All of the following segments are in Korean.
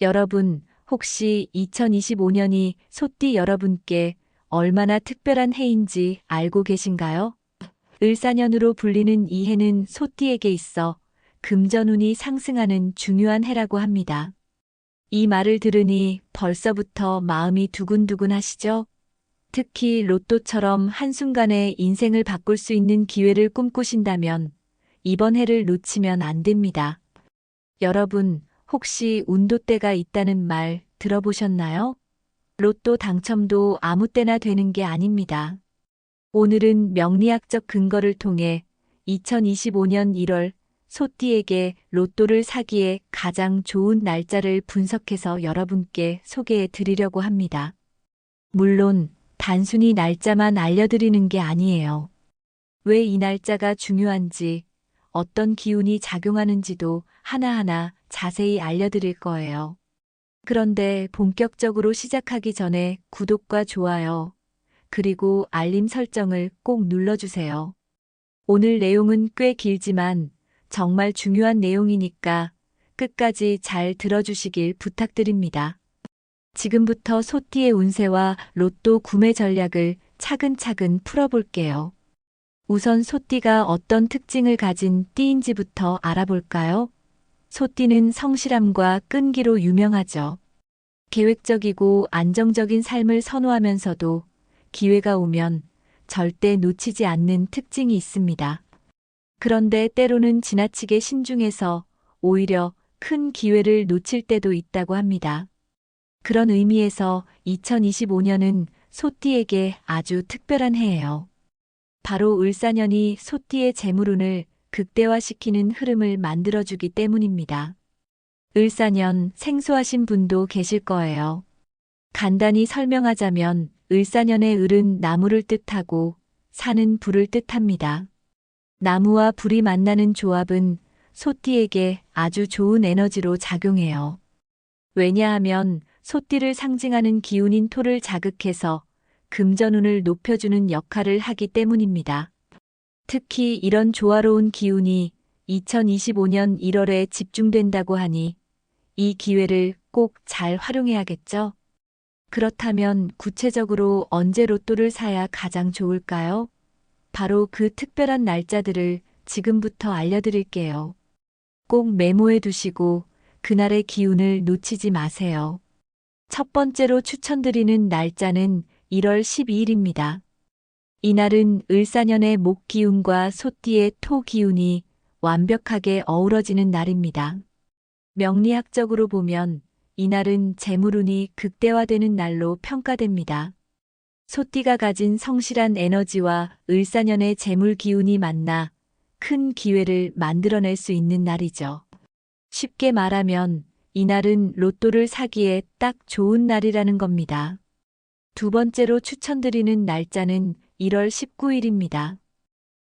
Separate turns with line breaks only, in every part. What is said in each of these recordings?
여러분, 혹시 2025년이 소띠 여러분께 얼마나 특별한 해인지 알고 계신가요? 을사년으로 불리는 이 해는 소띠에게 있어 금전운이 상승하는 중요한 해라고 합니다. 이 말을 들으니 벌써부터 마음이 두근두근 하시죠? 특히 로또처럼 한순간에 인생을 바꿀 수 있는 기회를 꿈꾸신다면 이번 해를 놓치면 안 됩니다. 여러분, 혹시 운도때가 있다는 말 들어보셨나요? 로또 당첨도 아무 때나 되는 게 아닙니다. 오늘은 명리학적 근거를 통해 2025년 1월 소띠에게 로또를 사기에 가장 좋은 날짜를 분석해서 여러분께 소개해 드리려고 합니다. 물론 단순히 날짜만 알려드리는 게 아니에요. 왜 이 날짜가 중요한지, 어떤 기운이 작용하는지도 하나하나 자세히 알려드릴 거예요. 그런데 본격적으로 시작하기 전에 구독과 좋아요, 그리고 알림 설정을 꼭 눌러주세요. 오늘 내용은 꽤 길지만 정말 중요한 내용이니까 끝까지 잘 들어주시길 부탁드립니다. 지금부터 소띠의 운세와 로또 구매 전략을 차근차근 풀어볼게요. 우선 소띠가 어떤 특징을 가진 띠인지부터 알아볼까요? 소띠는 성실함과 끈기로 유명하죠. 계획적이고 안정적인 삶을 선호하면서도 기회가 오면 절대 놓치지 않는 특징이 있습니다. 그런데 때로는 지나치게 신중해서 오히려 큰 기회를 놓칠 때도 있다고 합니다. 그런 의미에서 2025년은 소띠에게 아주 특별한 해예요. 바로 을사년이 소띠의 재물운을 극대화시키는 흐름을 만들어주기 때문입니다. 을사년 생소하신 분도 계실 거예요. 간단히 설명하자면 을사년의 을은 나무를 뜻하고 산은 불을 뜻합니다. 나무와 불이 만나는 조합은 소띠에게 아주 좋은 에너지로 작용해요. 왜냐하면 소띠를 상징하는 기운인 토를 자극해서 금전운을 높여주는 역할을 하기 때문입니다. 특히 이런 조화로운 기운이 2025년 1월에 집중된다고 하니 이 기회를 꼭 잘 활용해야겠죠? 그렇다면 구체적으로 언제 로또를 사야 가장 좋을까요? 바로 그 특별한 날짜들을 지금부터 알려드릴게요. 꼭 메모해 두시고 그날의 기운을 놓치지 마세요. 첫 번째로 추천드리는 날짜는 1월 12일입니다. 이날은 을사년의 목 기운과 소띠의 토 기운이 완벽하게 어우러지는 날입니다. 명리학적으로 보면 이날은 재물운이 극대화되는 날로 평가됩니다. 소띠가 가진 성실한 에너지와 을사년의 재물 기운이 만나 큰 기회를 만들어낼 수 있는 날이죠. 쉽게 말하면 이날은 로또를 사기에 딱 좋은 날이라는 겁니다. 두 번째로 추천드리는 날짜는 1월 19일입니다.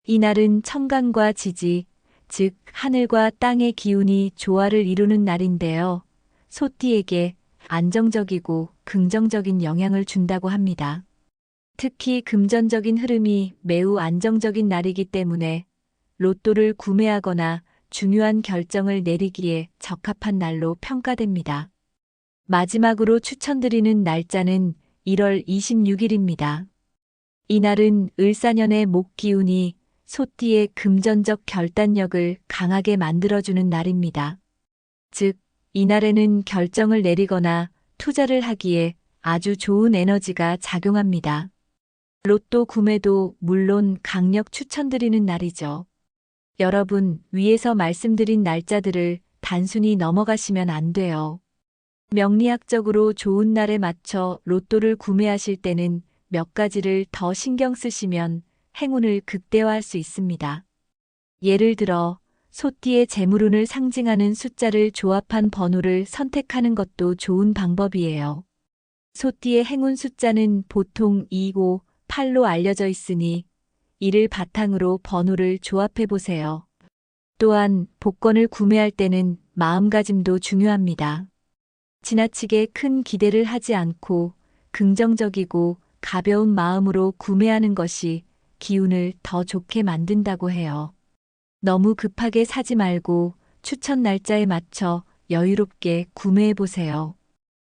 이날은 천간과 지지, 즉 하늘과 땅의 기운이 조화를 이루는 날인데요. 소띠에게 안정적이고 긍정적인 영향을 준다고 합니다. 특히 금전적인 흐름이 매우 안정적인 날이기 때문에 로또를 구매하거나 중요한 결정을 내리기에 적합한 날로 평가됩니다. 마지막으로 추천드리는 날짜는 1월 26일입니다. 이날은 을사년의 목 기운이 소띠의 금전적 결단력을 강하게 만들어주는 날입니다. 즉, 이날에는 결정을 내리거나 투자를 하기에 아주 좋은 에너지가 작용합니다. 로또 구매도 물론 강력 추천드리는 날이죠. 여러분, 위에서 말씀드린 날짜들을 단순히 넘어가시면 안 돼요. 명리학적으로 좋은 날에 맞춰 로또를 구매하실 때는 몇 가지를 더 신경 쓰시면 행운을 극대화할 수 있습니다. 예를 들어, 소띠의 재물운을 상징하는 숫자를 조합한 번호를 선택하는 것도 좋은 방법이에요. 소띠의 행운 숫자는 보통 2고 8로 알려져 있으니 이를 바탕으로 번호를 조합해 보세요. 또한 복권을 구매할 때는 마음가짐도 중요합니다. 지나치게 큰 기대를 하지 않고 긍정적이고 가벼운 마음으로 구매하는 것이 기운을 더 좋게 만든다고 해요. 너무 급하게 사지 말고 추천 날짜에 맞춰 여유롭게 구매해 보세요.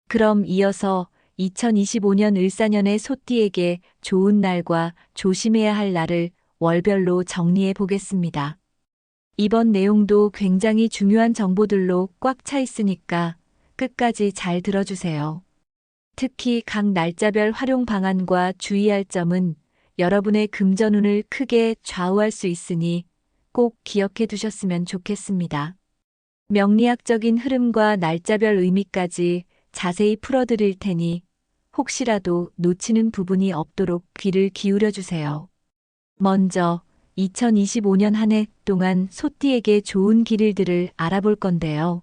그럼 이어서 2025년 을사년의 소띠에게 좋은 날과 조심해야 할 날을 월별로 정리해 보겠습니다. 이번 내용도 굉장히 중요한 정보들로 꽉 차 있으니까 끝까지 잘 들어주세요. 특히 각 날짜별 활용 방안과 주의할 점은 여러분의 금전운을 크게 좌우할 수 있으니 꼭 기억해 두셨으면 좋겠습니다. 명리학적인 흐름과 날짜별 의미까지 자세히 풀어드릴 테니 혹시라도 놓치는 부분이 없도록 귀를 기울여 주세요. 먼저 2025년 한 해 동안 소띠에게 좋은 길일들을 알아볼 건데요.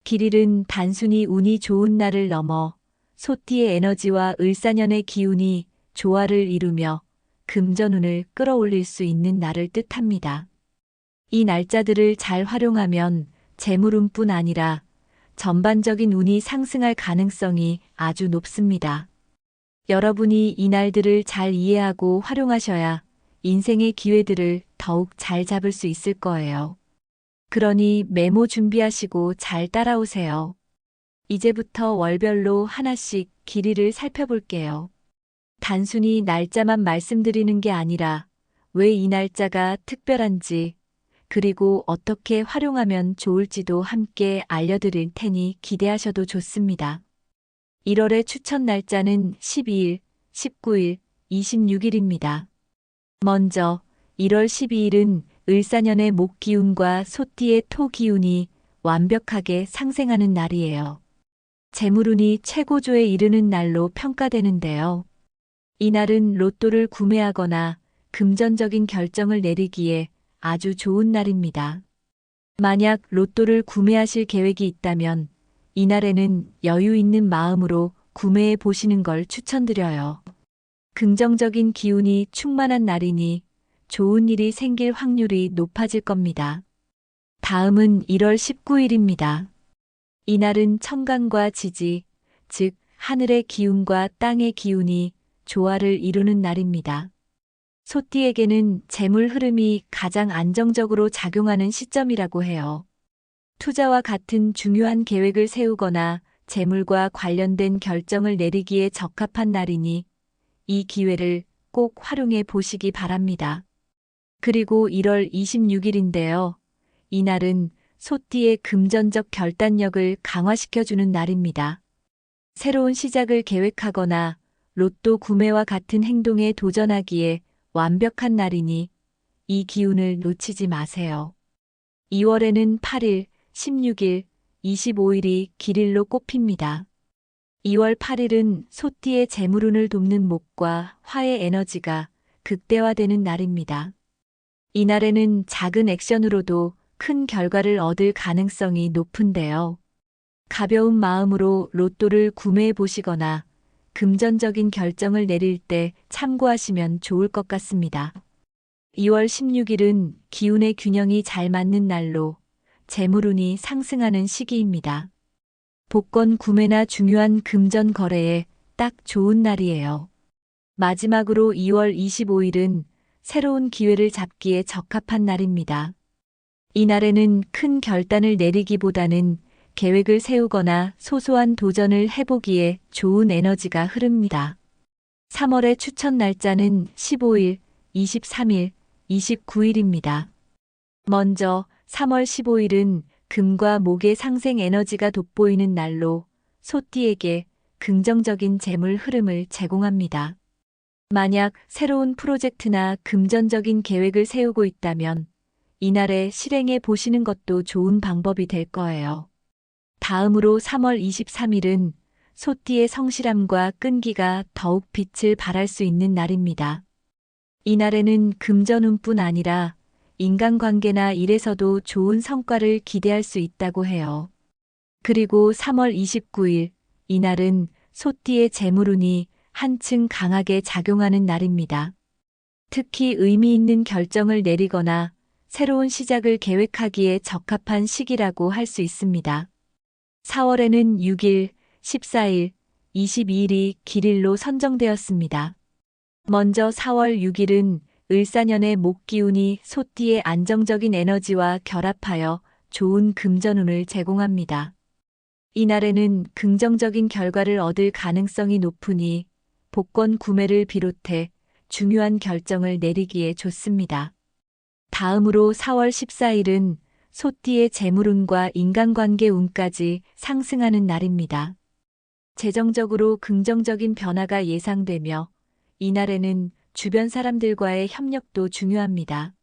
길일은 단순히 운이 좋은 날을 넘어 소띠의 에너지와 을사년의 기운이 조화를 이루며 금전운을 끌어올릴 수 있는 날을 뜻합니다. 이 날짜들을 잘 활용하면 재물운뿐 아니라 전반적인 운이 상승할 가능성이 아주 높습니다. 여러분이 이 날들을 잘 이해하고 활용하셔야 인생의 기회들을 더욱 잘 잡을 수 있을 거예요. 그러니 메모 준비하시고 잘 따라오세요. 이제부터 월별로 하나씩 길이를 살펴볼게요. 단순히 날짜만 말씀드리는 게 아니라 왜 이 날짜가 특별한지, 그리고 어떻게 활용하면 좋을지도 함께 알려드릴 테니 기대하셔도 좋습니다. 1월의 추천 날짜는 12일, 19일, 26일입니다. 먼저 1월 12일은 을사년의 목 기운과 소띠의 토 기운이 완벽하게 상생하는 날이에요. 재물운이 최고조에 이르는 날로 평가되는데요. 이날은 로또를 구매하거나 금전적인 결정을 내리기에 아주 좋은 날입니다. 만약 로또를 구매하실 계획이 있다면 이날에는 여유 있는 마음으로 구매해 보시는 걸 추천드려요. 긍정적인 기운이 충만한 날이니 좋은 일이 생길 확률이 높아질 겁니다. 다음은 1월 19일입니다. 이날은 천간과 지지, 즉 하늘의 기운과 땅의 기운이 조화를 이루는 날입니다. 소띠에게는 재물 흐름이 가장 안정적으로 작용하는 시점이라고 해요. 투자와 같은 중요한 계획을 세우거나 재물과 관련된 결정을 내리기에 적합한 날이니 이 기회를 꼭 활용해 보시기 바랍니다. 그리고 1월 26일인데요. 이날은 소띠의 금전적 결단력을 강화시켜주는 날입니다. 새로운 시작을 계획하거나 로또 구매와 같은 행동에 도전하기에 완벽한 날이니 이 기운을 놓치지 마세요. 2월에는 8일, 16일, 25일이 길일로 꼽힙니다. 2월 8일은 소띠의 재물운을 돕는 목과 화의 에너지가 극대화되는 날입니다. 이날에는 작은 액션으로도 큰 결과를 얻을 가능성이 높은데요. 가벼운 마음으로 로또를 구매해 보시거나 금전적인 결정을 내릴 때 참고하시면 좋을 것 같습니다. 2월 16일은 기운의 균형이 잘 맞는 날로 재물운이 상승하는 시기입니다. 복권 구매나 중요한 금전 거래에 딱 좋은 날이에요. 마지막으로 2월 25일은 새로운 기회를 잡기에 적합한 날입니다. 이 날에는 큰 결단을 내리기보다는 계획을 세우거나 소소한 도전을 해보기에 좋은 에너지가 흐릅니다. 3월의 추천 날짜는 15일, 23일, 29일입니다. 먼저 3월 15일은 금과 목의 상생 에너지가 돋보이는 날로 소띠에게 긍정적인 재물 흐름을 제공합니다. 만약 새로운 프로젝트나 금전적인 계획을 세우고 있다면 이날에 실행해 보시는 것도 좋은 방법이 될 거예요. 다음으로 3월 23일은 소띠의 성실함과 끈기가 더욱 빛을 발할 수 있는 날입니다. 이날에는 금전운뿐 아니라 인간관계나 일에서도 좋은 성과를 기대할 수 있다고 해요. 그리고 3월 29일, 이날은 소띠의 재물운이 한층 강하게 작용하는 날입니다. 특히 의미 있는 결정을 내리거나 새로운 시작을 계획하기에 적합한 시기라고 할 수 있습니다. 4월에는 6일, 14일, 22일이 길일로 선정되었습니다. 먼저 4월 6일은 을사년의 목 기운이 소띠의 안정적인 에너지와 결합하여 좋은 금전운을 제공합니다. 이날에는 긍정적인 결과를 얻을 가능성이 높으니 복권 구매를 비롯해 중요한 결정을 내리기에 좋습니다. 다음으로 4월 14일은 소띠의 재물운과 인간관계 운까지 상승하는 날입니다. 재정적으로 긍정적인 변화가 예상되며 이날에는 주변 사람들과의 협력도 중요합니다.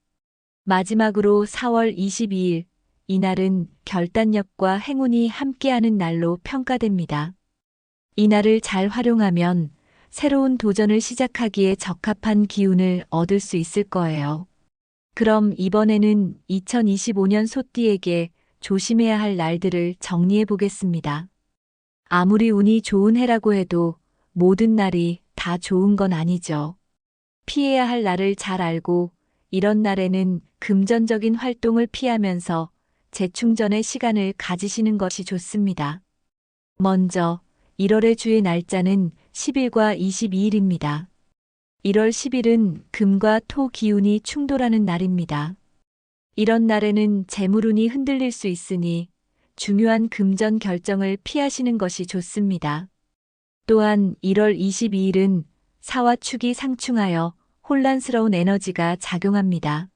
마지막으로 4월 22일, 이날은 결단력과 행운이 함께하는 날로 평가됩니다. 이날을 잘 활용하면 새로운 도전을 시작하기에 적합한 기운을 얻을 수 있을 거예요. 그럼 이번에는 2025년 소띠에게 조심해야 할 날들을 정리해 보겠습니다. 아무리 운이 좋은 해라고 해도 모든 날이 다 좋은 건 아니죠. 피해야 할 날을 잘 알고 이런 날에는 금전적인 활동을 피하면서 재충전의 시간을 가지시는 것이 좋습니다. 먼저 1월의 주의 날짜는 10일과 22일입니다. 1월 10일은 금과 토 기운이 충돌하는 날입니다. 이런 날에는 재물운이 흔들릴 수 있으니 중요한 금전 결정을 피하시는 것이 좋습니다. 또한 1월 22일은 사와 축이 상충하여 혼란스러운 에너지가 작용합니다.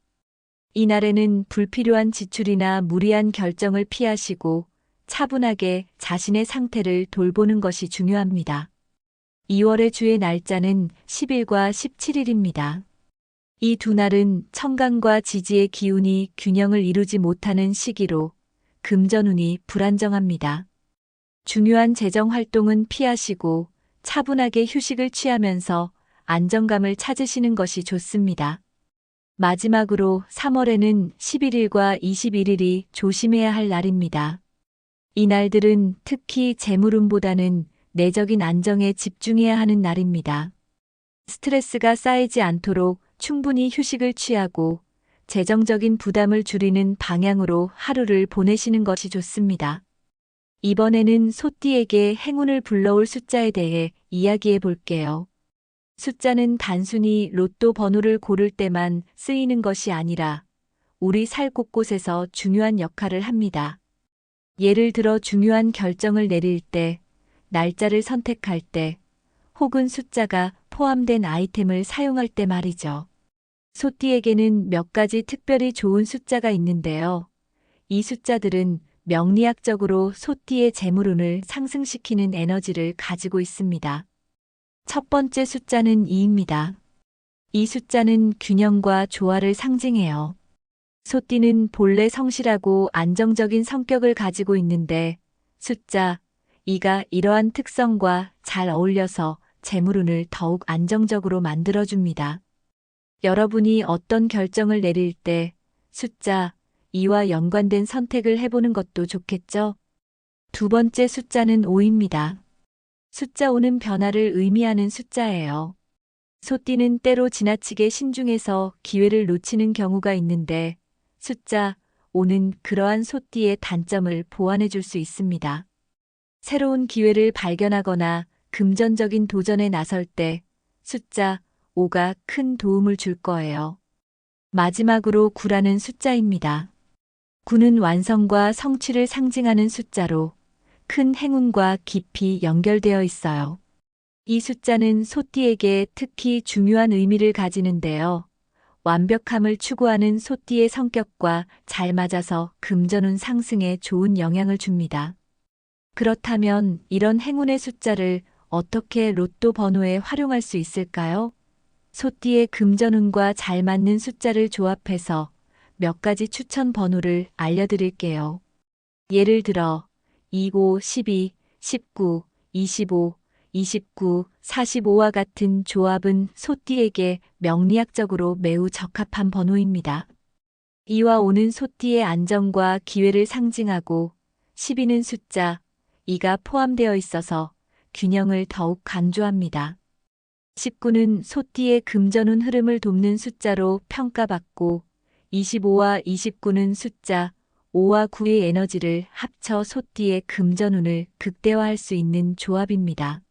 이날에는 불필요한 지출이나 무리한 결정을 피하시고 차분하게 자신의 상태를 돌보는 것이 중요합니다. 2월의 주의 날짜는 10일과 17일입니다. 이 두 날은 천간과 지지의 기운이 균형을 이루지 못하는 시기로 금전운이 불안정합니다. 중요한 재정 활동은 피하시고 차분하게 휴식을 취하면서 안정감을 찾으시는 것이 좋습니다. 마지막으로 3월에는 11일과 21일이 조심해야 할 날입니다. 이 날들은 특히 재물운보다는 내적인 안정에 집중해야 하는 날입니다. 스트레스가 쌓이지 않도록 충분히 휴식을 취하고 재정적인 부담을 줄이는 방향으로 하루를 보내시는 것이 좋습니다. 이번에는 소띠에게 행운을 불러올 숫자에 대해 이야기해 볼게요. 숫자는 단순히 로또 번호를 고를 때만 쓰이는 것이 아니라 우리 살 곳곳에서 중요한 역할을 합니다. 예를 들어 중요한 결정을 내릴 때, 날짜를 선택할 때, 혹은 숫자가 포함된 아이템을 사용할 때 말이죠. 소띠에게는 몇 가지 특별히 좋은 숫자가 있는데요. 이 숫자들은 명리학적으로 소띠의 재물운을 상승시키는 에너지를 가지고 있습니다. 첫 번째 숫자는 2입니다. 이 숫자는 균형과 조화를 상징해요. 소띠는 본래 성실하고 안정적인 성격을 가지고 있는데 숫자 2가 이러한 특성과 잘 어울려서 재물운을 더욱 안정적으로 만들어줍니다. 여러분이 어떤 결정을 내릴 때 숫자 2와 연관된 선택을 해보는 것도 좋겠죠? 두 번째 숫자는 5입니다. 숫자 5는 변화를 의미하는 숫자예요. 소띠는 때로 지나치게 신중해서 기회를 놓치는 경우가 있는데 숫자 5는 그러한 소띠의 단점을 보완해 줄 수 있습니다. 새로운 기회를 발견하거나 금전적인 도전에 나설 때 숫자 5가 큰 도움을 줄 거예요. 마지막으로 9라는 숫자입니다. 9는 완성과 성취를 상징하는 숫자로 큰 행운과 깊이 연결되어 있어요. 이 숫자는 소띠에게 특히 중요한 의미를 가지는데요. 완벽함을 추구하는 소띠의 성격과 잘 맞아서 금전운 상승에 좋은 영향을 줍니다. 그렇다면 이런 행운의 숫자를 어떻게 로또 번호에 활용할 수 있을까요? 소띠의 금전운과 잘 맞는 숫자를 조합해서 몇 가지 추천 번호를 알려드릴게요. 예를 들어 25, 12, 19, 25, 29, 45와 같은 조합은 소띠에게 명리학적으로 매우 적합한 번호입니다. 2와 5는 소띠의 안정과 기회를 상징하고 12는 숫자 2가 포함되어 있어서 균형을 더욱 강조합니다. 19는 소띠의 금전운 흐름을 돕는 숫자로 평가받고 25와 29는 숫자 5와 9의 에너지를 합쳐 소띠의 금전운을 극대화할 수 있는 조합입니다.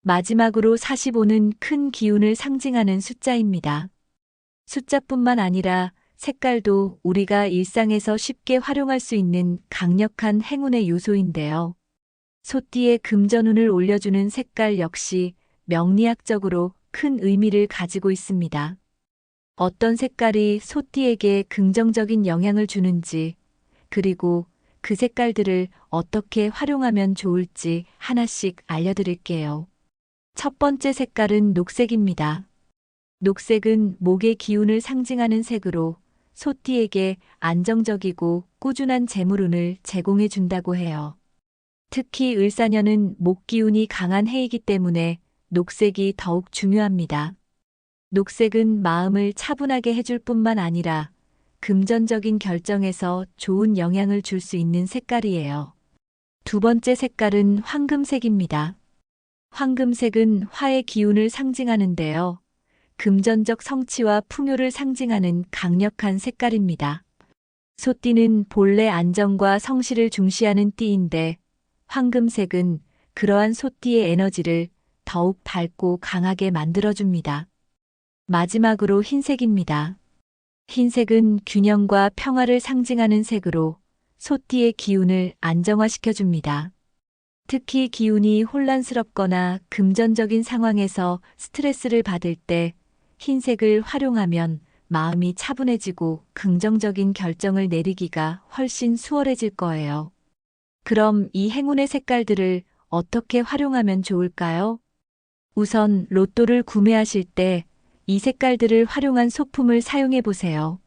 마지막으로 45는 큰 기운을 상징하는 숫자입니다. 숫자뿐만 아니라 색깔도 우리가 일상에서 쉽게 활용할 수 있는 강력한 행운의 요소인데요. 소띠에 금전운을 올려주는 색깔 역시 명리학적으로 큰 의미를 가지고 있습니다. 어떤 색깔이 소띠에게 긍정적인 영향을 주는지, 그리고 그 색깔들을 어떻게 활용하면 좋을지 하나씩 알려드릴게요. 첫 번째 색깔은 녹색입니다. 녹색은 목의 기운을 상징하는 색으로 소띠에게 안정적이고 꾸준한 재물운을 제공해 준다고 해요. 특히 을사년은 목 기운이 강한 해이기 때문에 녹색이 더욱 중요합니다. 녹색은 마음을 차분하게 해줄 뿐만 아니라 금전적인 결정에서 좋은 영향을 줄 수 있는 색깔이에요. 두 번째 색깔은 황금색입니다. 황금색은 화의 기운을 상징하는데요. 금전적 성취와 풍요를 상징하는 강력한 색깔입니다. 소띠는 본래 안정과 성실을 중시하는 띠인데 황금색은 그러한 소띠의 에너지를 더욱 밝고 강하게 만들어줍니다. 마지막으로 흰색입니다. 흰색은 균형과 평화를 상징하는 색으로 소띠의 기운을 안정화시켜줍니다. 특히 기운이 혼란스럽거나 금전적인 상황에서 스트레스를 받을 때 흰색을 활용하면 마음이 차분해지고 긍정적인 결정을 내리기가 훨씬 수월해질 거예요. 그럼 이 행운의 색깔들을 어떻게 활용하면 좋을까요? 우선 로또를 구매하실 때 이 색깔들을 활용한 소품을 사용해 보세요.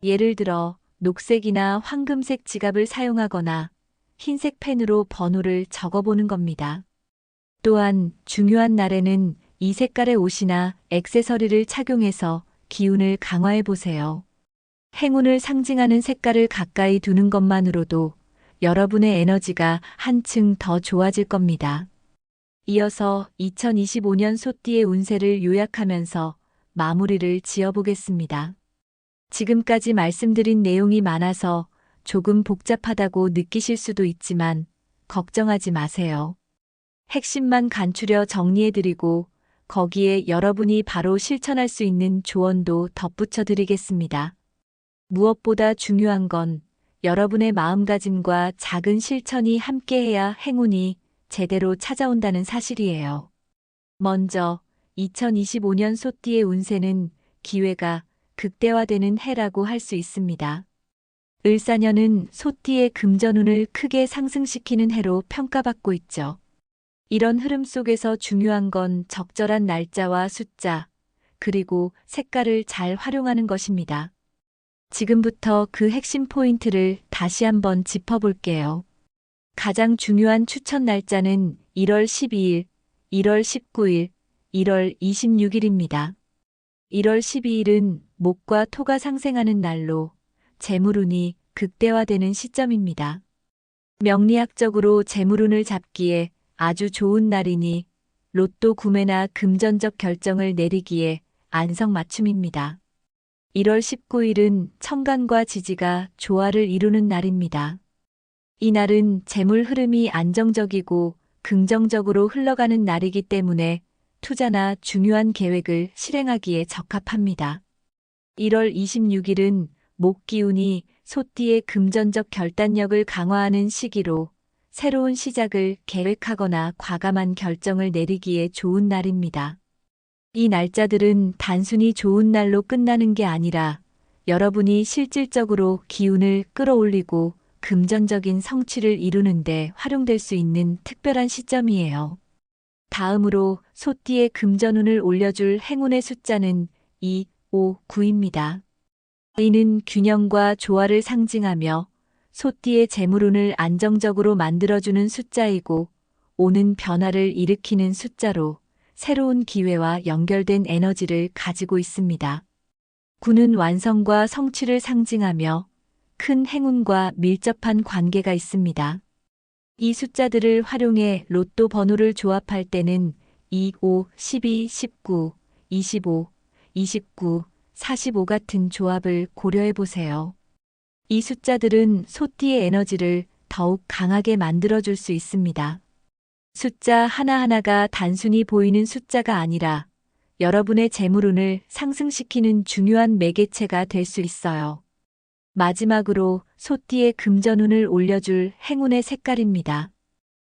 예를 들어 녹색이나 황금색 지갑을 사용하거나 흰색 펜으로 번호를 적어보는 겁니다. 또한 중요한 날에는 이 색깔의 옷이나 액세서리를 착용해서 기운을 강화해 보세요. 행운을 상징하는 색깔을 가까이 두는 것만으로도 여러분의 에너지가 한층 더 좋아질 겁니다. 이어서 2025년 소띠의 운세를 요약하면서 마무리를 지어보겠습니다. 지금까지 말씀드린 내용이 많아서 조금 복잡하다고 느끼실 수도 있지만 걱정하지 마세요. 핵심만 간추려 정리해드리고 거기에 여러분이 바로 실천할 수 있는 조언도 덧붙여 드리겠습니다. 무엇보다 중요한 건 여러분의 마음가짐과 작은 실천이 함께해야 행운이 제대로 찾아온다는 사실이에요. 먼저 2025년 소띠의 운세는 기회가 극대화되는 해라고 할 수 있습니다. 을사년은 소띠의 금전운을 크게 상승시키는 해로 평가받고 있죠. 이런 흐름 속에서 중요한 건 적절한 날짜와 숫자, 그리고 색깔을 잘 활용하는 것입니다. 지금부터 그 핵심 포인트를 다시 한번 짚어볼게요. 가장 중요한 추천 날짜는 1월 12일, 1월 19일, 1월 26일입니다. 1월 12일은 목과 토가 상생하는 날로 재물운이 극대화되는 시점입니다. 명리학적으로 재물운을 잡기에 아주 좋은 날이니 로또 구매나 금전적 결정을 내리기에 안성맞춤입니다. 1월 19일은 천간과 지지가 조화를 이루는 날입니다. 이 날은 재물 흐름이 안정적이고 긍정적으로 흘러가는 날이기 때문에 투자나 중요한 계획을 실행하기에 적합합니다. 1월 26일은 목 기운이 소띠의 금전적 결단력을 강화하는 시기로 새로운 시작을 계획하거나 과감한 결정을 내리기에 좋은 날입니다. 이 날짜들은 단순히 좋은 날로 끝나는 게 아니라 여러분이 실질적으로 기운을 끌어올리고 금전적인 성취를 이루는데 활용될 수 있는 특별한 시점이에요. 다음으로 소띠의 금전운을 올려줄 행운의 숫자는 2, 5, 9입니다. 이는 균형과 조화를 상징하며 소띠의 재물운을 안정적으로 만들어주는 숫자이고 5는 변화를 일으키는 숫자로 새로운 기회와 연결된 에너지를 가지고 있습니다. 9는 완성과 성취를 상징하며 큰 행운과 밀접한 관계가 있습니다. 이 숫자들을 활용해 로또 번호를 조합할 때는 2, 5, 12, 19, 25, 29, 45 같은 조합을 고려해 보세요. 이 숫자들은 소띠의 에너지를 더욱 강하게 만들어줄 수 있습니다. 숫자 하나하나가 단순히 보이는 숫자가 아니라 여러분의 재물운을 상승시키는 중요한 매개체가 될 수 있어요. 마지막으로 소띠의 금전운을 올려줄 행운의 색깔입니다.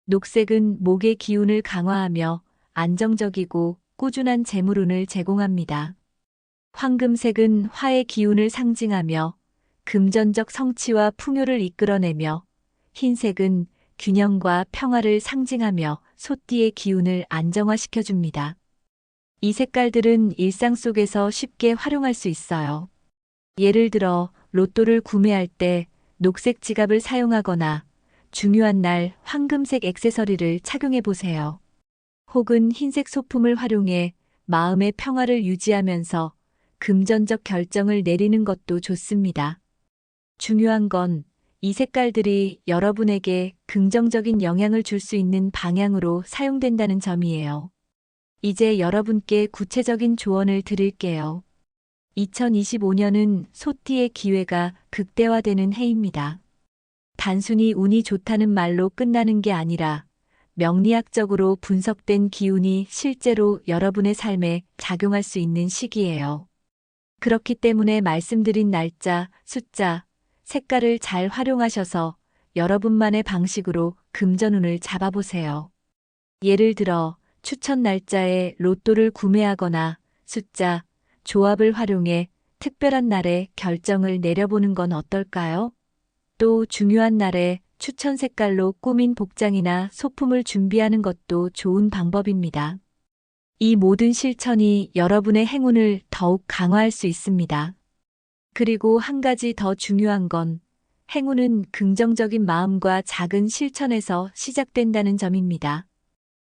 녹색은 목의 기운을 강화하며 안정적이고 꾸준한 재물운을 제공합니다. 황금색은 화의 기운을 상징하며 금전적 성취와 풍요를 이끌어내며, 흰색은 균형과 평화를 상징하며 소띠의 기운을 안정화시켜줍니다. 이 색깔들은 일상 속에서 쉽게 활용할 수 있어요. 예를 들어 로또를 구매할 때 녹색 지갑을 사용하거나 중요한 날 황금색 액세서리를 착용해 보세요. 혹은 흰색 소품을 활용해 마음의 평화를 유지하면서 금전적 결정을 내리는 것도 좋습니다. 중요한 건 이 색깔들이 여러분에게 긍정적인 영향을 줄 수 있는 방향으로 사용된다는 점이에요. 이제 여러분께 구체적인 조언을 드릴게요. 2025년은 소띠의 기회가 극대화되는 해입니다. 단순히 운이 좋다는 말로 끝나는 게 아니라 명리학적으로 분석된 기운이 실제로 여러분의 삶에 작용할 수 있는 시기예요. 그렇기 때문에 말씀드린 날짜, 숫자, 색깔을 잘 활용하셔서 여러분만의 방식으로 금전운을 잡아보세요. 예를 들어 추천 날짜에 로또를 구매하거나 숫자, 조합을 활용해 특별한 날에 결정을 내려보는 건 어떨까요? 또 중요한 날에 추천 색깔로 꾸민 복장이나 소품을 준비하는 것도 좋은 방법입니다. 이 모든 실천이 여러분의 행운을 더욱 강화할 수 있습니다. 그리고 한 가지 더 중요한 건 행운은 긍정적인 마음과 작은 실천에서 시작된다는 점입니다.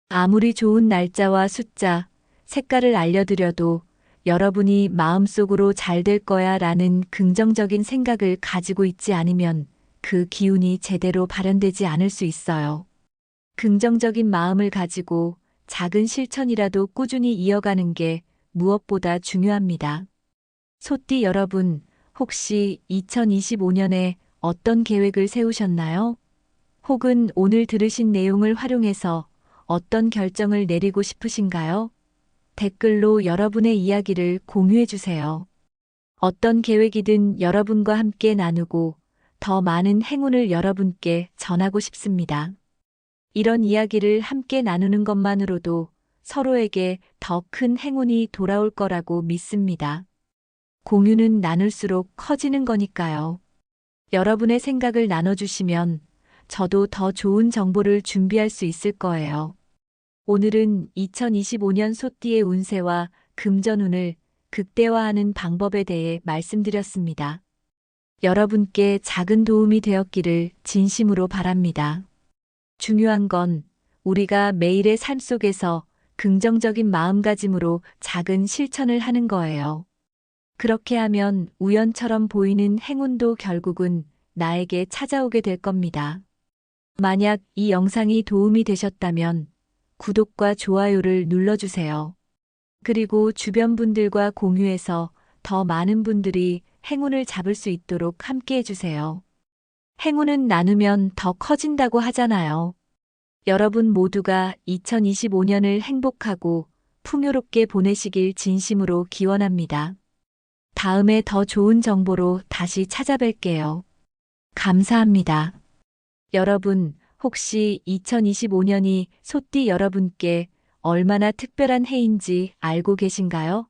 아무리 좋은 날짜와 숫자, 색깔을 알려드려도 여러분이 마음속으로 잘 될 거야 라는 긍정적인 생각을 가지고 있지 않으면 그 기운이 제대로 발현되지 않을 수 있어요. 긍정적인 마음을 가지고 작은 실천이라도 꾸준히 이어가는 게 무엇보다 중요합니다. 소띠 여러분, 혹시 2025년에 어떤 계획을 세우셨나요? 혹은 오늘 들으신 내용을 활용해서 어떤 결정을 내리고 싶으신가요? 댓글로 여러분의 이야기를 공유해 주세요. 어떤 계획이든 여러분과 함께 나누고 더 많은 행운을 여러분께 전하고 싶습니다. 이런 이야기를 함께 나누는 것만으로도 서로에게 더 큰 행운이 돌아올 거라고 믿습니다. 공유는 나눌수록 커지는 거니까요. 여러분의 생각을 나눠주시면 저도 더 좋은 정보를 준비할 수 있을 거예요. 오늘은 2025년 소띠의 운세와 금전운을 극대화하는 방법에 대해 말씀드렸습니다. 여러분께 작은 도움이 되었기를 진심으로 바랍니다. 중요한 건 우리가 매일의 삶 속에서 긍정적인 마음가짐으로 작은 실천을 하는 거예요. 그렇게 하면 우연처럼 보이는 행운도 결국은 나에게 찾아오게 될 겁니다. 만약 이 영상이 도움이 되셨다면 구독과 좋아요를 눌러주세요. 그리고 주변 분들과 공유해서 더 많은 분들이 행운을 잡을 수 있도록 함께 해주세요. 행운은 나누면 더 커진다고 하잖아요. 여러분 모두가 2025년을 행복하고 풍요롭게 보내시길 진심으로 기원합니다. 다음에 더 좋은 정보로 다시 찾아뵐게요. 감사합니다. 여러분, 혹시 2025년이 소띠 여러분께 얼마나 특별한 해인지 알고 계신가요?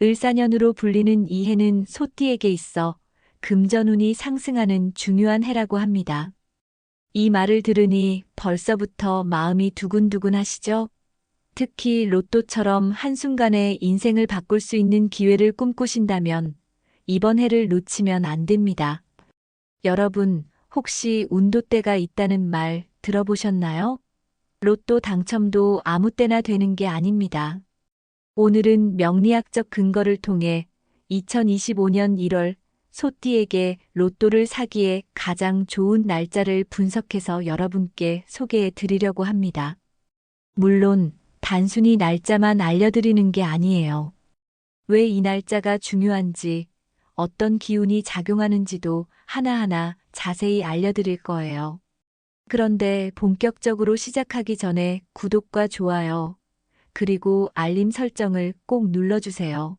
을사년으로 불리는 이 해는 소띠에게 있어 금전운이 상승하는 중요한 해라고 합니다. 이 말을 들으니 벌써부터 마음이 두근두근 하시죠? 특히 로또처럼 한순간에 인생을 바꿀 수 있는 기회를 꿈꾸신다면 이번 해를 놓치면 안 됩니다. 여러분, 혹시 운도때가 있다는 말 들어보셨나요? 로또 당첨도 아무 때나 되는 게 아닙니다. 오늘은 명리학적 근거를 통해 2025년 1월 소띠에게 로또를 사기에 가장 좋은 날짜를 분석해서 여러분께 소개해 드리려고 합니다. 물론 단순히 날짜만 알려드리는 게 아니에요. 왜 이 날짜가 중요한지, 어떤 기운이 작용하는지도 하나하나 자세히 알려드릴 거예요. 그런데 본격적으로 시작하기 전에 구독과 좋아요, 그리고 알림 설정을 꼭 눌러주세요.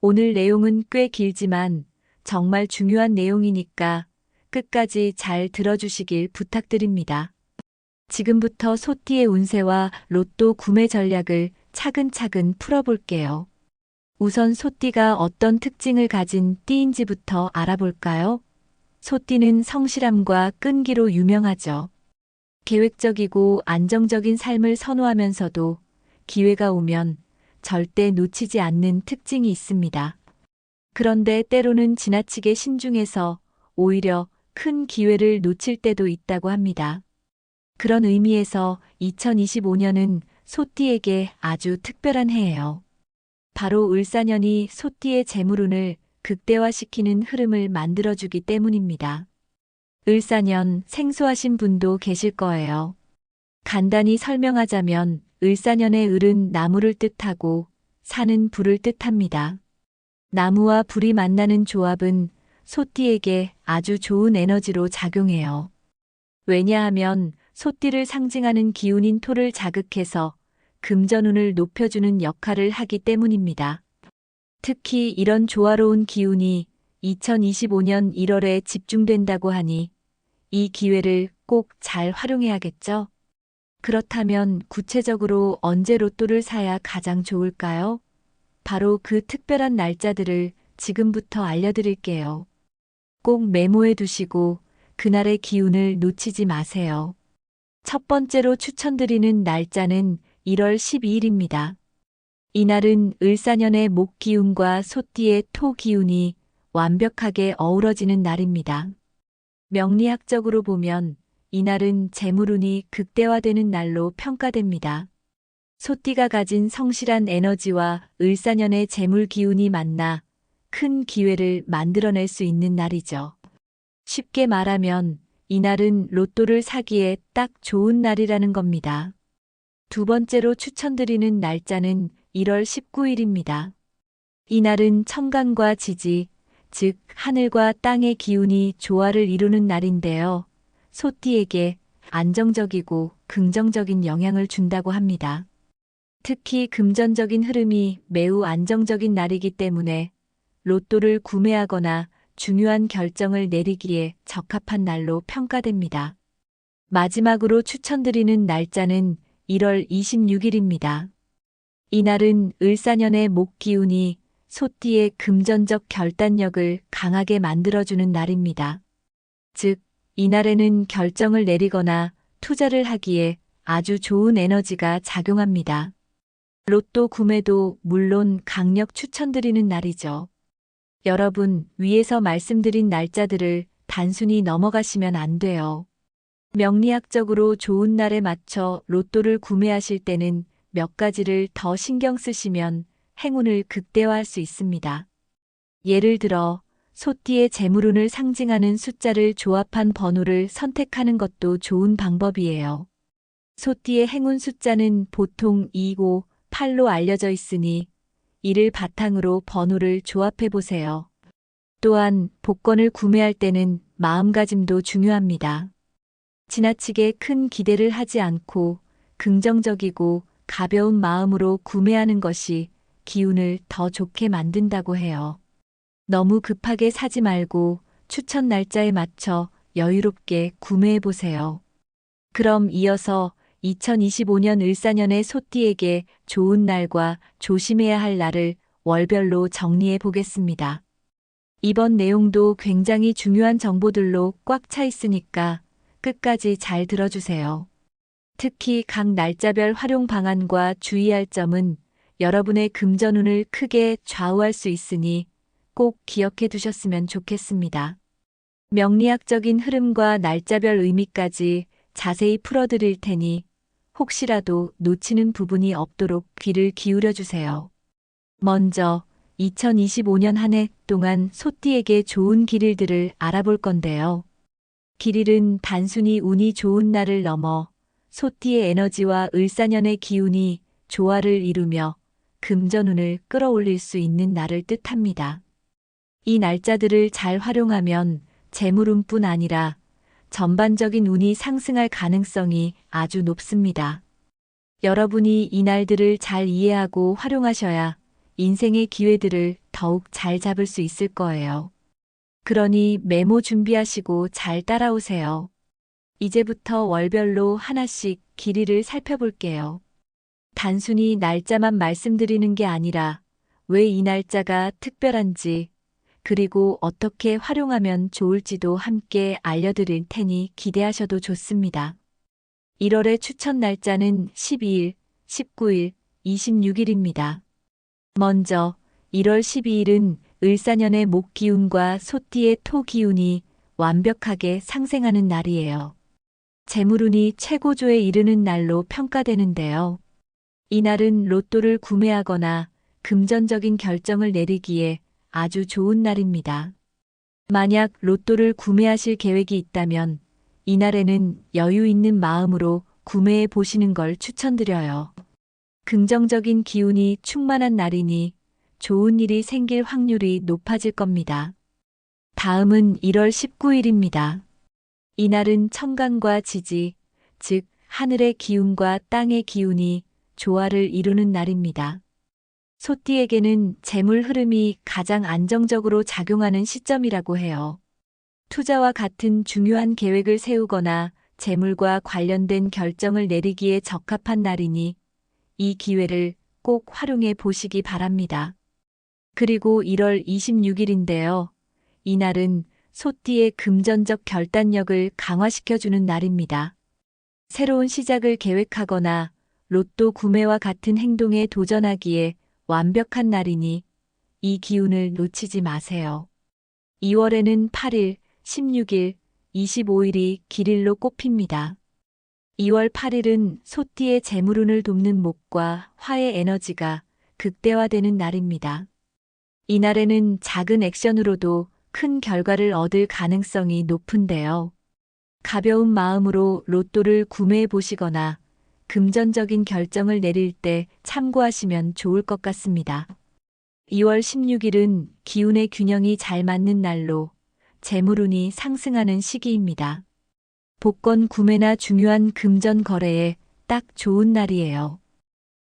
오늘 내용은 꽤 길지만 정말 중요한 내용이니까 끝까지 잘 들어주시길 부탁드립니다. 지금부터 소띠의 운세와 로또 구매 전략을 차근차근 풀어볼게요. 우선 소띠가 어떤 특징을 가진 띠인지부터 알아볼까요? 소띠는 성실함과 끈기로 유명하죠. 계획적이고 안정적인 삶을 선호하면서도 기회가 오면 절대 놓치지 않는 특징이 있습니다. 그런데 때로는 지나치게 신중해서 오히려 큰 기회를 놓칠 때도 있다고 합니다. 그런 의미에서 2025년은 소띠에게 아주 특별한 해예요. 바로 을사년이 소띠의 재물운을 극대화시키는 흐름을 만들어주기 때문입니다. 을사년 생소하신 분도 계실 거예요. 간단히 설명하자면 을사년의 을은 나무를 뜻하고 산은 불을 뜻합니다. 나무와 불이 만나는 조합은 소띠에게 아주 좋은 에너지로 작용해요. 왜냐하면 소띠를 상징하는 기운인 토를 자극해서 금전운을 높여주는 역할을 하기 때문입니다. 특히 이런 조화로운 기운이 2025년 1월에 집중된다고 하니 이 기회를 꼭 잘 활용해야겠죠? 그렇다면 구체적으로 언제 로또를 사야 가장 좋을까요? 바로 그 특별한 날짜들을 지금부터 알려드릴게요. 꼭 메모해 두시고 그날의 기운을 놓치지 마세요. 첫 번째로 추천드리는 날짜는 1월 12일입니다. 이날은 을사년의 목 기운과 소띠의 토 기운이 완벽하게 어우러지는 날입니다. 명리학적으로 보면 이날은 재물운이 극대화되는 날로 평가됩니다. 소띠가 가진 성실한 에너지와 을사년의 재물 기운이 만나 큰 기회를 만들어낼 수 있는 날이죠. 쉽게 말하면 이날은 로또를 사기에 딱 좋은 날이라는 겁니다. 두 번째로 추천드리는 날짜는 1월 19일입니다. 이날은 천간과 지지, 즉 하늘과 땅의 기운이 조화를 이루는 날인데요. 소띠에게 안정적이고 긍정적인 영향을 준다고 합니다. 특히 금전적인 흐름이 매우 안정적인 날이기 때문에 로또를 구매하거나 중요한 결정을 내리기에 적합한 날로 평가됩니다. 마지막으로 추천드리는 날짜는 1월 26일입니다. 이날은 을사년의 목 기운이 소띠의 금전적 결단력을 강하게 만들어주는 날입니다. 즉, 이날에는 결정을 내리거나 투자를 하기에 아주 좋은 에너지가 작용합니다. 로또 구매도 물론 강력 추천드리는 날이죠. 여러분, 위에서 말씀드린 날짜들을 단순히 넘어가시면 안 돼요. 명리학적으로 좋은 날에 맞춰 로또를 구매하실 때는 몇 가지를 더 신경 쓰시면 행운을 극대화할 수 있습니다. 예를 들어, 소띠의 재물운을 상징하는 숫자를 조합한 번호를 선택하는 것도 좋은 방법이에요. 소띠의 행운 숫자는 보통 2, 5, 8로 알려져 있으니 이를 바탕으로 번호를 조합해 보세요. 또한 복권을 구매할 때는 마음가짐도 중요합니다. 지나치게 큰 기대를 하지 않고 긍정적이고 가벼운 마음으로 구매하는 것이 기운을 더 좋게 만든다고 해요. 너무 급하게 사지 말고 추천 날짜에 맞춰 여유롭게 구매해 보세요. 그럼 이어서 2025년 을사년의 소띠에게 좋은 날과 조심해야 할 날을 월별로 정리해 보겠습니다. 이번 내용도 굉장히 중요한 정보들로 꽉 차 있으니까 끝까지 잘 들어주세요. 특히 각 날짜별 활용 방안과 주의할 점은 여러분의 금전운을 크게 좌우할 수 있으니 꼭 기억해 두셨으면 좋겠습니다. 명리학적인 흐름과 날짜별 의미까지 자세히 풀어드릴 테니 혹시라도 놓치는 부분이 없도록 귀를 기울여 주세요. 먼저 2025년 한 해 동안 소띠에게 좋은 길일들을 알아볼 건데요. 길일은 단순히 운이 좋은 날을 넘어 소띠의 에너지와 을사년의 기운이 조화를 이루며 금전운을 끌어올릴 수 있는 날을 뜻합니다. 이 날짜들을 잘 활용하면 재물운뿐 아니라 전반적인 운이 상승할 가능성이 아주 높습니다. 여러분이 이 날들을 잘 이해하고 활용하셔야 인생의 기회들을 더욱 잘 잡을 수 있을 거예요. 그러니 메모 준비하시고 잘 따라오세요. 이제부터 월별로 하나씩 길이를 살펴볼게요. 단순히 날짜만 말씀드리는 게 아니라 왜 이 날짜가 특별한지, 그리고 어떻게 활용하면 좋을지도 함께 알려드릴 테니 기대하셔도 좋습니다. 1월의 추천 날짜는 12일, 19일, 26일입니다. 먼저 1월 12일은 을사년의 목 기운과 소띠의 토 기운이 완벽하게 상생하는 날이에요. 재물운이 최고조에 이르는 날로 평가되는데요. 이날은 로또를 구매하거나 금전적인 결정을 내리기에 아주 좋은 날입니다. 만약 로또를 구매하실 계획이 있다면 이날에는 여유 있는 마음으로 구매해 보시는 걸 추천드려요. 긍정적인 기운이 충만한 날이니 좋은 일이 생길 확률이 높아질 겁니다. 다음은 1월 19일입니다. 이날은 천간과 지지, 즉 하늘의 기운과 땅의 기운이 조화를 이루는 날입니다. 소띠에게는 재물 흐름이 가장 안정적으로 작용하는 시점이라고 해요. 투자와 같은 중요한 계획을 세우거나 재물과 관련된 결정을 내리기에 적합한 날이니 이 기회를 꼭 활용해 보시기 바랍니다. 그리고 1월 26일인데요. 이날은 소띠의 금전적 결단력을 강화시켜주는 날입니다. 새로운 시작을 계획하거나 로또 구매와 같은 행동에 도전하기에 완벽한 날이니 이 기운을 놓치지 마세요. 2월에는 8일, 16일, 25일이 길일로 꼽힙니다. 2월 8일은 소띠의 재물운을 돕는 목과 화의 에너지가 극대화되는 날입니다. 이날에는 작은 액션으로도 큰 결과를 얻을 가능성이 높은데요. 가벼운 마음으로 로또를 구매해 보시거나 금전적인 결정을 내릴 때 참고하시면 좋을 것 같습니다. 2월 16일은 기운의 균형이 잘 맞는 날로 재물운이 상승하는 시기입니다. 복권 구매나 중요한 금전 거래에 딱 좋은 날이에요.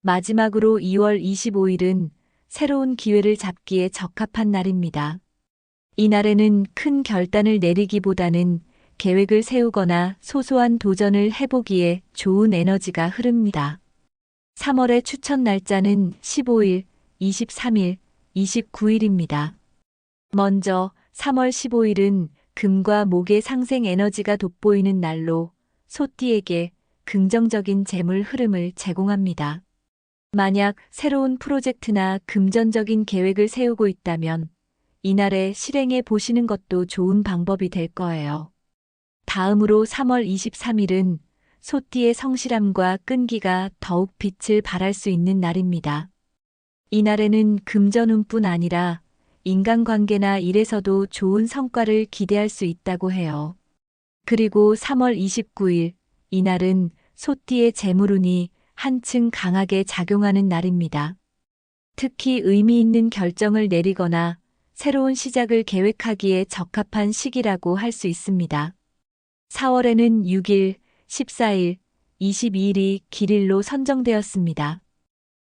마지막으로 2월 25일은 새로운 기회를 잡기에 적합한 날입니다. 이 날에는 큰 결단을 내리기보다는 계획을 세우거나 소소한 도전을 해보기에 좋은 에너지가 흐릅니다. 3월의 추천 날짜는 15일, 23일, 29일입니다. 먼저 3월 15일은 금과 목의 상생 에너지가 돋보이는 날로 소띠에게 긍정적인 재물 흐름을 제공합니다. 만약 새로운 프로젝트나 금전적인 계획을 세우고 있다면 이날에 실행해 보시는 것도 좋은 방법이 될 거예요. 다음으로 3월 23일은 소띠의 성실함과 끈기가 더욱 빛을 발할 수 있는 날입니다. 이날에는 금전운뿐 아니라 인간관계나 일에서도 좋은 성과를 기대할 수 있다고 해요. 그리고 3월 29일, 이날은 소띠의 재물운이 한층 강하게 작용하는 날입니다. 특히 의미 있는 결정을 내리거나 새로운 시작을 계획하기에 적합한 시기라고 할 수 있습니다. 4월에는 6일, 14일, 22일이 길일로 선정되었습니다.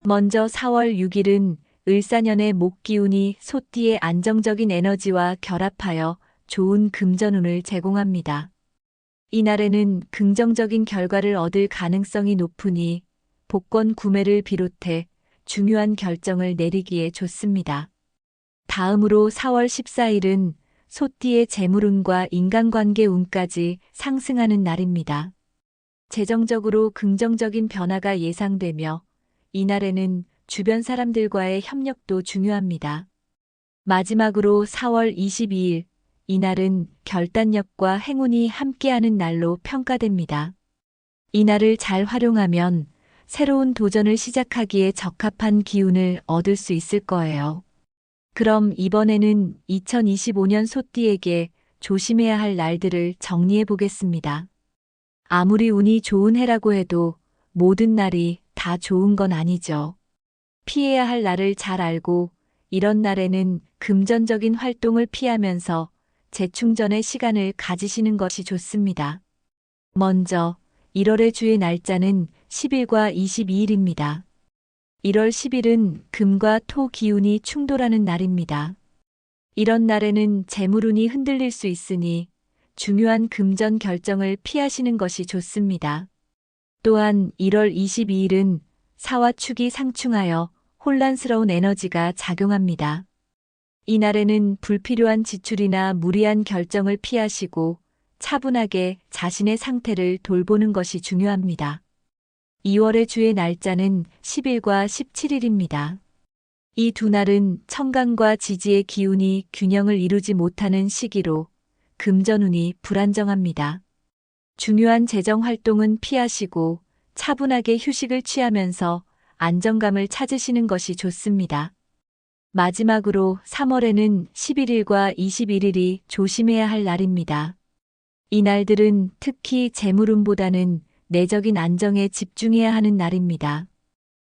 먼저 4월 6일은 을사년의 목 기운이 소띠의 안정적인 에너지와 결합하여 좋은 금전운을 제공합니다. 이날에는 긍정적인 결과를 얻을 가능성이 높으니 복권 구매를 비롯해 중요한 결정을 내리기에 좋습니다. 다음으로 4월 14일은 소띠의 재물운과 인간관계 운까지 상승하는 날입니다. 재정적으로 긍정적인 변화가 예상되며 이날에는 주변 사람들과의 협력도 중요합니다. 마지막으로 4월 22일, 이날은 결단력과 행운이 함께하는 날로 평가됩니다. 이날을 잘 활용하면 새로운 도전을 시작하기에 적합한 기운을 얻을 수 있을 거예요. 그럼 이번에는 2025년 소띠에게 조심해야 할 날들을 정리해 보겠습니다. 아무리 운이 좋은 해라고 해도 모든 날이 다 좋은 건 아니죠. 피해야 할 날을 잘 알고 이런 날에는 금전적인 활동을 피하면서 재충전의 시간을 가지시는 것이 좋습니다. 먼저 1월의 주의 날짜는 10일과 22일입니다. 1월 10일은 금과 토 기운이 충돌하는 날입니다. 이런 날에는 재물운이 흔들릴 수 있으니 중요한 금전 결정을 피하시는 것이 좋습니다. 또한 1월 22일은 사와 축이 상충하여 혼란스러운 에너지가 작용합니다. 이날에는 불필요한 지출이나 무리한 결정을 피하시고 차분하게 자신의 상태를 돌보는 것이 중요합니다. 2월의 주의 날짜는 10일과 17일입니다. 이 두 날은 천간과 지지의 기운이 균형을 이루지 못하는 시기로 금전운이 불안정합니다. 중요한 재정 활동은 피하시고 차분하게 휴식을 취하면서 안정감을 찾으시는 것이 좋습니다. 마지막으로 3월에는 11일과 21일이 조심해야 할 날입니다. 이 날들은 특히 재물운보다는 내적인 안정에 집중해야 하는 날입니다.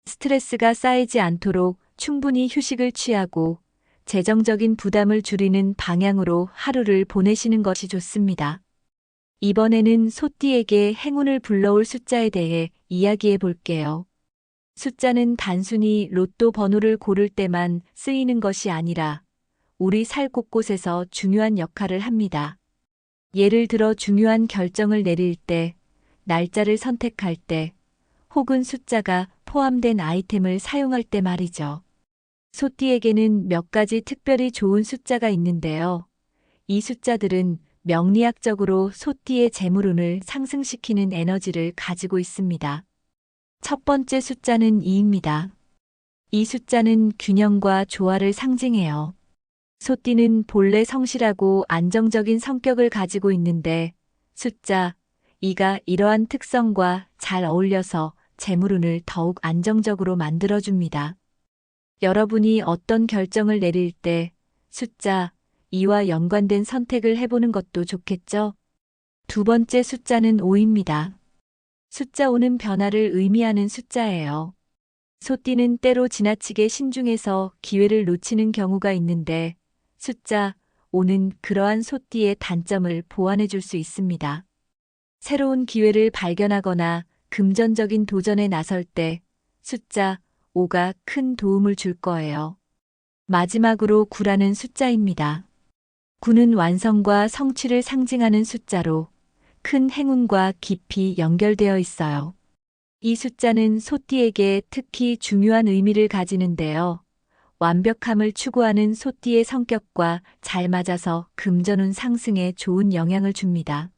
스트레스가 쌓이지 않도록 충분히 휴식을 취하고 재정적인 부담을 줄이는 방향으로 하루를 보내시는 것이 좋습니다. 이번에는 소띠에게 행운을 불러올 숫자에 대해 이야기해 볼게요. 숫자는 단순히 로또 번호를 고를 때만 쓰이는 것이 아니라 우리 살 곳곳에서 중요한 역할을 합니다. 예를 들어 중요한 결정을 내릴 때, 날짜를 선택할 때, 혹은 숫자가 포함된 아이템을 사용할 때 말이죠. 소띠에게는 몇 가지 특별히 좋은 숫자가 있는데요. 이 숫자들은 명리학적으로 소띠의 재물운을 상승시키는 에너지를 가지고 있습니다. 첫 번째 숫자는 2입니다. 이 숫자는 균형과 조화를 상징해요. 소띠는 본래 성실하고 안정적인 성격을 가지고 있는데 숫자 2가 이러한 특성과 잘 어울려서 재물운을 더욱 안정적으로 만들어줍니다. 여러분이 어떤 결정을 내릴 때 숫자 2와 연관된 선택을 해보는 것도 좋겠죠? 두 번째 숫자는 5입니다. 숫자 5는 변화를 의미하는 숫자예요. 소띠는 때로 지나치게 신중해서 기회를 놓치는 경우가 있는데 숫자 5는 그러한 소띠의 단점을 보완해 줄 수 있습니다. 새로운 기회를 발견하거나 금전적인 도전에 나설 때 숫자 5가 큰 도움을 줄 거예요. 마지막으로 9라는 숫자입니다. 9는 완성과 성취를 상징하는 숫자로 큰 행운과 깊이 연결되어 있어요. 이 숫자는 소띠에게 특히 중요한 의미를 가지는데요. 완벽함을 추구하는 소띠의 성격과 잘 맞아서 금전운 상승에 좋은 영향을 줍니다.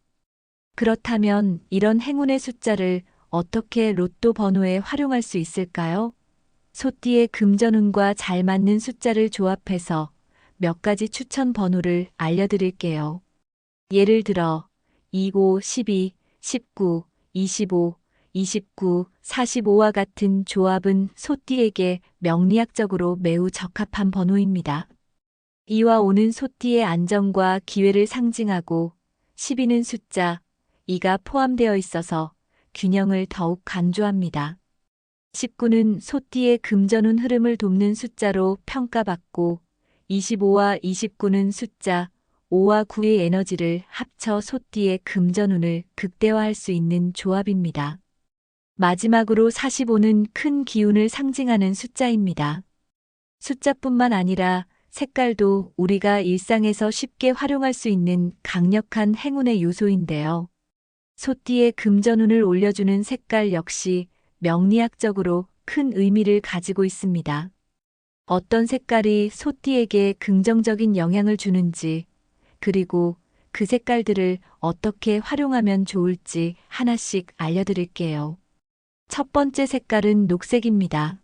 그렇다면 이런 행운의 숫자를 어떻게 로또 번호에 활용할 수 있을까요? 소띠의 금전운과 잘 맞는 숫자를 조합해서 몇 가지 추천 번호를 알려드릴게요. 예를 들어 25, 12, 19, 25, 29, 45와 같은 조합은 소띠에게 명리학적으로 매우 적합한 번호입니다. 2와 5는 소띠의 안정과 기회를 상징하고 12는 숫자 2가 포함되어 있어서 균형을 더욱 강조합니다. 19는 소띠의 금전운 흐름을 돕는 숫자로 평가받고 25와 29는 숫자 5와 9의 에너지를 합쳐 소띠의 금전운을 극대화할 수 있는 조합입니다. 마지막으로 45는 큰 기운을 상징하는 숫자입니다. 숫자뿐만 아니라 색깔도 우리가 일상에서 쉽게 활용할 수 있는 강력한 행운의 요소인데요. 소띠의 금전운을 올려주는 색깔 역시 명리학적으로 큰 의미를 가지고 있습니다. 어떤 색깔이 소띠에게 긍정적인 영향을 주는지, 그리고 그 색깔들을 어떻게 활용하면 좋을지 하나씩 알려드릴게요. 첫 번째 색깔은 녹색입니다.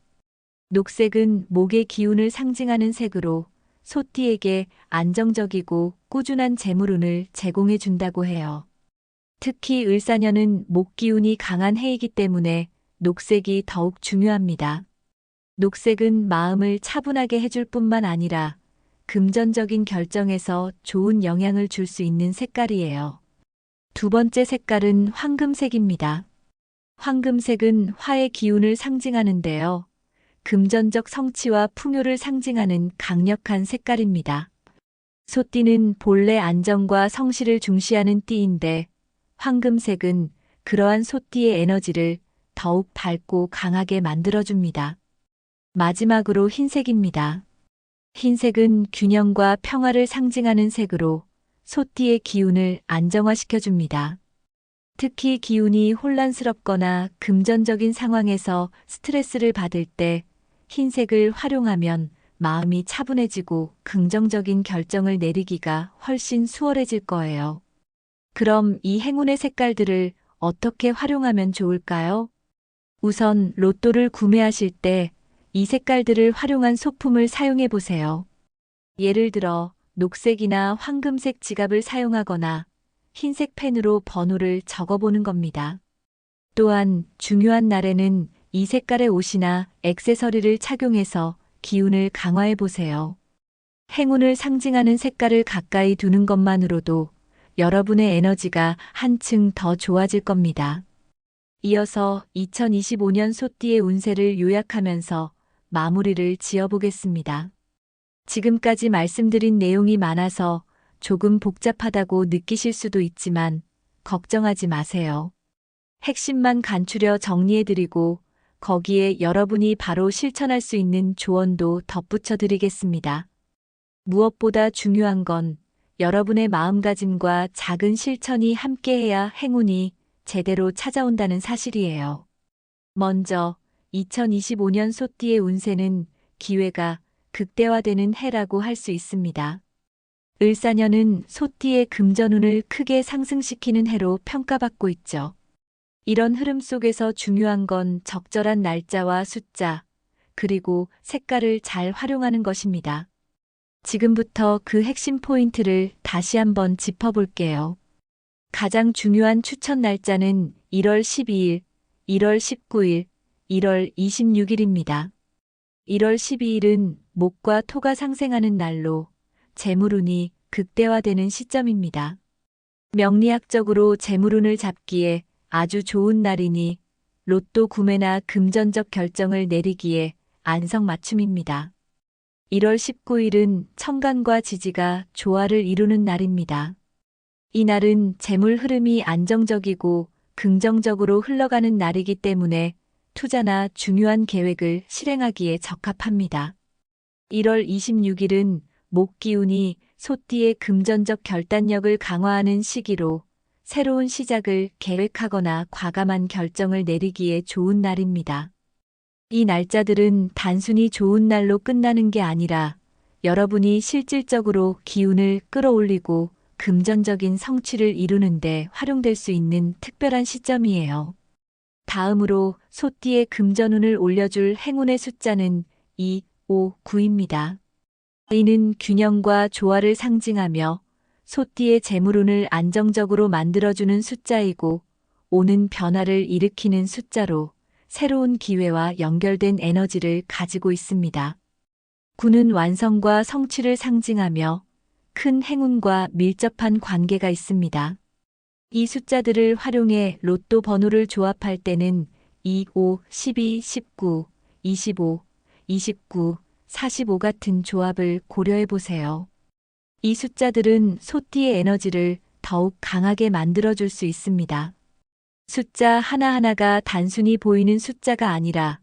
녹색은 목의 기운을 상징하는 색으로 소띠에게 안정적이고 꾸준한 재물운을 제공해 준다고 해요. 특히 을사년은 목 기운이 강한 해이기 때문에 녹색이 더욱 중요합니다. 녹색은 마음을 차분하게 해줄 뿐만 아니라 금전적인 결정에서 좋은 영향을 줄 수 있는 색깔이에요. 두 번째 색깔은 황금색입니다. 황금색은 화의 기운을 상징하는데요. 금전적 성취와 풍요를 상징하는 강력한 색깔입니다. 소띠는 본래 안정과 성실을 중시하는 띠인데 황금색은 그러한 소띠의 에너지를 더욱 밝고 강하게 만들어줍니다. 마지막으로 흰색입니다. 흰색은 균형과 평화를 상징하는 색으로 소띠의 기운을 안정화시켜줍니다. 특히 기운이 혼란스럽거나 금전적인 상황에서 스트레스를 받을 때 흰색을 활용하면 마음이 차분해지고 긍정적인 결정을 내리기가 훨씬 수월해질 거예요. 그럼 이 행운의 색깔들을 어떻게 활용하면 좋을까요? 우선 로또를 구매하실 때 이 색깔들을 활용한 소품을 사용해 보세요. 예를 들어 녹색이나 황금색 지갑을 사용하거나 흰색 펜으로 번호를 적어보는 겁니다. 또한 중요한 날에는 이 색깔의 옷이나 액세서리를 착용해서 기운을 강화해 보세요. 행운을 상징하는 색깔을 가까이 두는 것만으로도 여러분의 에너지가 한층 더 좋아질 겁니다. 이어서 2025년 소띠의 운세를 요약하면서 마무리를 지어보겠습니다. 지금까지 말씀드린 내용이 많아서 조금 복잡하다고 느끼실 수도 있지만 걱정하지 마세요. 핵심만 간추려 정리해드리고 거기에 여러분이 바로 실천할 수 있는 조언도 덧붙여 드리겠습니다. 무엇보다 중요한 건 여러분의 마음가짐과 작은 실천이 함께해야 행운이 제대로 찾아온다는 사실이에요. 먼저 2025년 소띠의 운세는 기회가 극대화되는 해라고 할 수 있습니다. 을사년은 소띠의 금전운을 크게 상승시키는 해로 평가받고 있죠. 이런 흐름 속에서 중요한 건 적절한 날짜와 숫자, 그리고 색깔을 잘 활용하는 것입니다. 지금부터 그 핵심 포인트를 다시 한번 짚어볼게요. 가장 중요한 추천 날짜는 1월 12일, 1월 19일, 1월 26일입니다. 1월 12일은 목과 토가 상생하는 날로 재물운이 극대화되는 시점입니다. 명리학적으로 재물운을 잡기에 아주 좋은 날이니 로또 구매나 금전적 결정을 내리기에 안성맞춤입니다. 1월 19일은 천간과 지지가 조화를 이루는 날입니다. 이 날은 재물 흐름이 안정적이고 긍정적으로 흘러가는 날이기 때문에 투자나 중요한 계획을 실행하기에 적합합니다. 1월 26일은 목기운이 소띠의 금전적 결단력을 강화하는 시기로 새로운 시작을 계획하거나 과감한 결정을 내리기에 좋은 날입니다. 이 날짜들은 단순히 좋은 날로 끝나는 게 아니라 여러분이 실질적으로 기운을 끌어올리고 금전적인 성취를 이루는데 활용될 수 있는 특별한 시점이에요. 다음으로 소띠의 금전운을 올려줄 행운의 숫자는 2, 5, 9입니다. 이는 균형과 조화를 상징하며 소띠의 재물운을 안정적으로 만들어주는 숫자이고 5는 변화를 일으키는 숫자로 새로운 기회와 연결된 에너지를 가지고 있습니다. 9는 완성과 성취를 상징하며 큰 행운과 밀접한 관계가 있습니다. 이 숫자들을 활용해 로또 번호를 조합할 때는 2, 5, 12, 19, 25, 29, 45 같은 조합을 고려해 보세요. 이 숫자들은 소띠의 에너지를 더욱 강하게 만들어줄 수 있습니다. 숫자 하나하나가 단순히 보이는 숫자가 아니라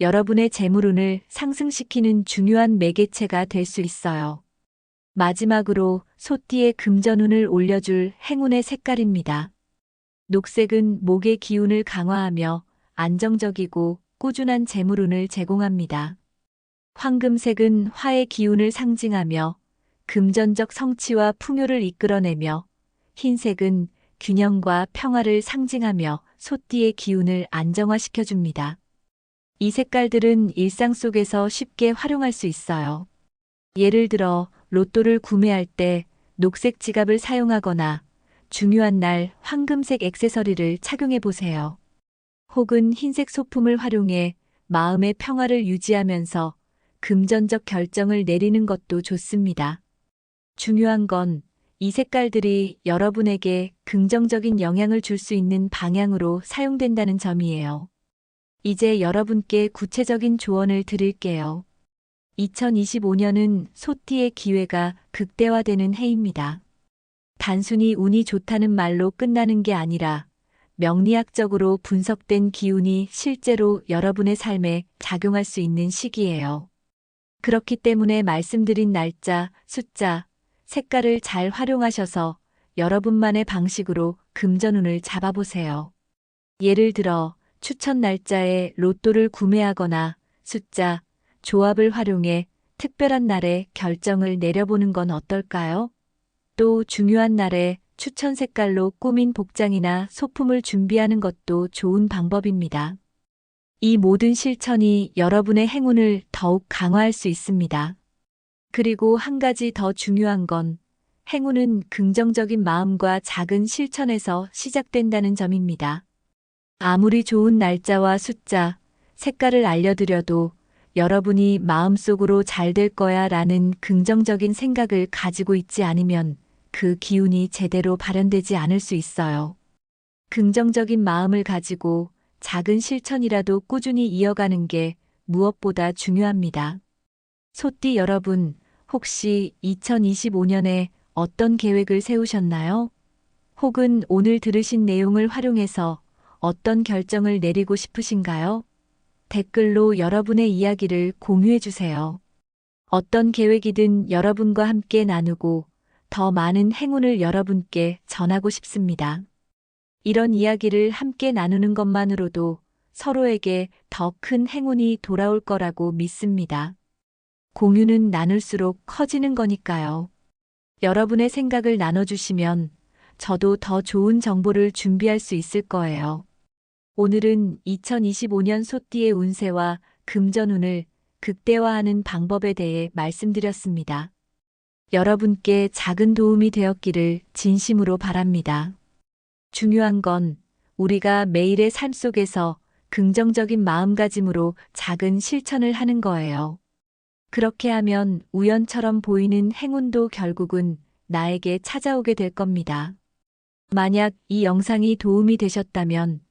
여러분의 재물운을 상승시키는 중요한 매개체가 될 수 있어요. 마지막으로 소띠의 금전운을 올려줄 행운의 색깔입니다. 녹색은 목의 기운을 강화하며 안정적이고 꾸준한 재물운을 제공합니다. 황금색은 화의 기운을 상징하며 금전적 성취와 풍요를 이끌어내며 흰색은 균형과 평화를 상징하며 소띠의 기운을 안정화시켜줍니다. 이 색깔들은 일상 속에서 쉽게 활용할 수 있어요. 예를 들어 로또를 구매할 때 녹색 지갑을 사용하거나 중요한 날 황금색 액세서리를 착용해 보세요. 혹은 흰색 소품을 활용해 마음의 평화를 유지하면서 금전적 결정을 내리는 것도 좋습니다. 중요한 건 이 색깔들이 여러분에게 긍정적인 영향을 줄 수 있는 방향으로 사용된다는 점이에요. 이제 여러분께 구체적인 조언을 드릴게요. 2025년은 소띠의 기회가 극대화되는 해입니다. 단순히 운이 좋다는 말로 끝나는 게 아니라 명리학적으로 분석된 기운이 실제로 여러분의 삶에 작용할 수 있는 시기예요. 그렇기 때문에 말씀드린 날짜, 숫자, 색깔을 잘 활용하셔서 여러분만의 방식으로 금전운을 잡아보세요. 예를 들어 추천 날짜에 로또를 구매하거나 숫자, 조합을 활용해 특별한 날에 결정을 내려보는 건 어떨까요? 또 중요한 날에 추천 색깔로 꾸민 복장이나 소품을 준비하는 것도 좋은 방법입니다. 이 모든 실천이 여러분의 행운을 더욱 강화할 수 있습니다. 그리고 한 가지 더 중요한 건 행운은 긍정적인 마음과 작은 실천에서 시작된다는 점입니다. 아무리 좋은 날짜와 숫자, 색깔을 알려드려도 여러분이 마음속으로 잘 될 거야 라는 긍정적인 생각을 가지고 있지 않으면 그 기운이 제대로 발현되지 않을 수 있어요. 긍정적인 마음을 가지고 작은 실천이라도 꾸준히 이어가는 게 무엇보다 중요합니다. 소띠 여러분, 혹시 2025년에 어떤 계획을 세우셨나요? 혹은 오늘 들으신 내용을 활용해서 어떤 결정을 내리고 싶으신가요? 댓글로 여러분의 이야기를 공유해 주세요. 어떤 계획이든 여러분과 함께 나누고 더 많은 행운을 여러분께 전하고 싶습니다. 이런 이야기를 함께 나누는 것만으로도 서로에게 더 큰 행운이 돌아올 거라고 믿습니다. 공유는 나눌수록 커지는 거니까요. 여러분의 생각을 나눠주시면 저도 더 좋은 정보를 준비할 수 있을 거예요. 오늘은 2025년 소띠의 운세와 금전운을 극대화하는 방법에 대해 말씀드렸습니다. 여러분께 작은 도움이 되었기를 진심으로 바랍니다. 중요한 건 우리가 매일의 삶 속에서 긍정적인 마음가짐으로 작은 실천을 하는 거예요. 그렇게 하면 우연처럼 보이는 행운도 결국은 나에게 찾아오게 될 겁니다. 만약 이 영상이 도움이 되셨다면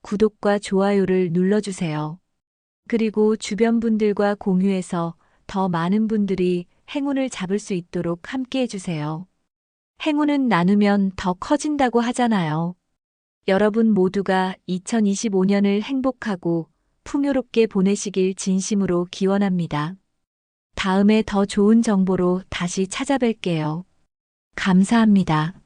구독과 좋아요를 눌러주세요. 그리고 주변 분들과 공유해서 더 많은 분들이 행운을 잡을 수 있도록 함께 해주세요. 행운은 나누면 더 커진다고 하잖아요. 여러분 모두가 2025년을 행복하고 풍요롭게 보내시길 진심으로 기원합니다. 다음에 더 좋은 정보로 다시 찾아뵐게요. 감사합니다.